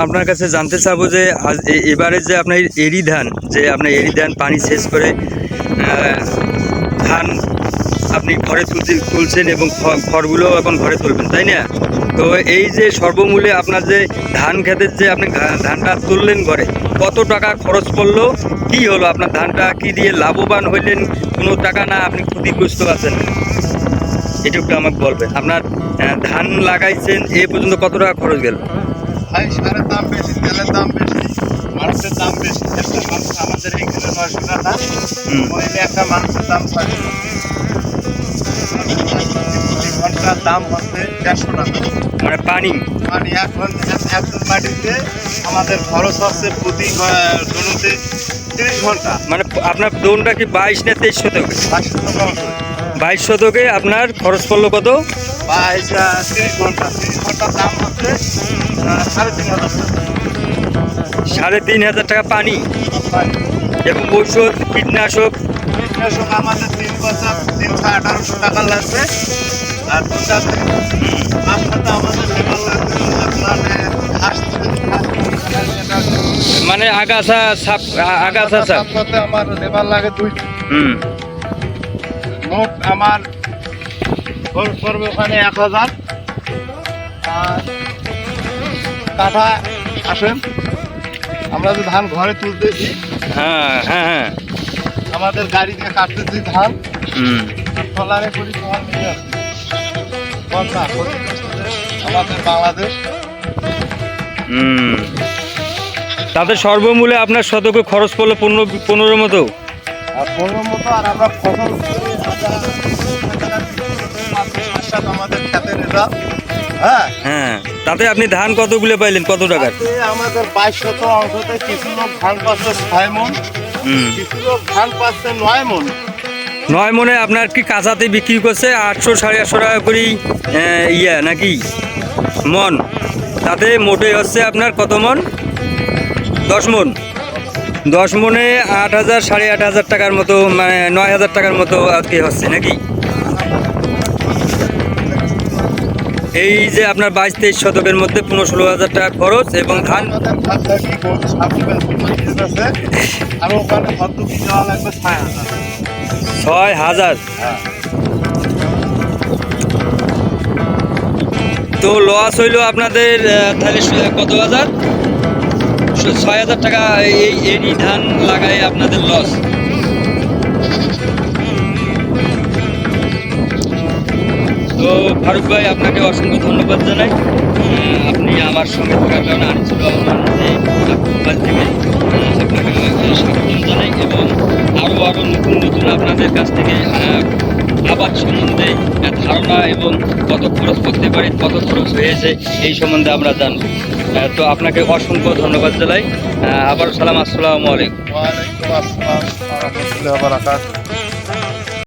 আপনার কাছে জানতে চাবো যে এবারে যে আপনার এরি ধান পানি সেচ করে ধান আপনি ঘরে তুলছেন এবং খড়গুলো এখন ঘরে তুলবেন, তাই না? তো এই যে সর্বমূল্যে আপনার যে ধান খেতের যে আপনি ধানটা তুললেন ঘরে, কত টাকা খরচ পড়লো, কি হলো আপনার ধানটা কি দিয়ে লাভবান হইলেন, কোনো টাকা না আপনি ক্ষতিগ্রস্ত আছেন, এটা একটু আমাকে বলবেন। আপনার ধান লাগাইছেন এ পর্যন্ত কত টাকা খরচ গেল? ভাই সারের দাম বেশি, তেলের দাম বেশি, মানুষের দাম বেশি। একটা মানুষ আমাদের এইখানে 900 টাকা, ওইখানে একটা মানুষের দাম 600 টাকা। ঘন্টার দাম হচ্ছে 150 টাকা। মানে পানি এখন একজন মাটিতে আমাদের খরচ হচ্ছে প্রতি দোনোতে 30 ঘন্টা। মানে আপনার দোনটা কি 22 না 23 শতকে? 22 শতকে আপনার খরচ পড়লো কত? 30 ঘন্টা। 30 ঘন্টার দাম হচ্ছে 3,500 টাকা। 3,500 টাকা পানি এবং ঔষধ কীটনাশক আমাদের 3 বছর 3,1800 টাকা লাগবে। আর আপনারটা আমাদের লেবার লাগবে মানে আগাছা সাপ করতে আমার লেবার লাগে 2। মোট আমার খরচ পড়বে ওখানে 1,000। আর কাঠা আসেন, আমরা যে ধান ঘরে তুলতেছি, হ্যাঁ আমাদের গাড়ি দিয়ে কাটতেছি ধান, ট্রলারে করি ধান নিয়ে আসছি আমাদের বাংলাদেশ। তাতে সর্বমূল্যে আপনার শতকে খরচ পড়লো 15 মতো। আর 15 মতো। আর আমরা ফসল আমাদের খেতের এটা। হ্যাঁ, তাতে আপনি ধান কতগুলো পাইলেন, কত টাকার? আমাদের 2200 অংশতে কিছু লোক ধান পাচ্ছে 6 মণ, কিছু লোক ধান পাচ্ছে 9 মণ। 9 মণে আপনার কি কাঁচাতে বিক্রি করছে 800 850 টাকা করেই নাকি মন? তাতে মোটে হচ্ছে আপনার কত মন? 10 মণ। 10 মণে 8,000 8,500 টাকার মতো, মানে 9,000 টাকার মতো আজকে হচ্ছে নাকি? এই যে আপনার 22-23 শতকের মধ্যে 15-16,000 টাকা খরচ এবং ধান 6,000। তো লস হইল আপনাদের তাহলে কত হাজার? 6,000 টাকা এই এরি ধান লাগায় আপনাদের লস। তো ফারুক ভাই, আপনাকে অসংখ্য ধন্যবাদ জানাই। আপনি আমার সঙ্গে থাকার কারণে আনিসুর রহমান মোবাইল থেকে আপনাকে স্বাগতম জানাই এবং আরও নতুন আপনাদের কাছ থেকে আবাদ সম্বন্ধে ধারণা এবং কত খরচ করতে পারি, কত খরচ হয়েছে এই সম্বন্ধে আমরা জানব। তো আপনাকে অসংখ্য ধন্যবাদ জানাই। আবার সালাম, আসসালামু আলাইকুম। ওয়ালাইকুম আসসালাম।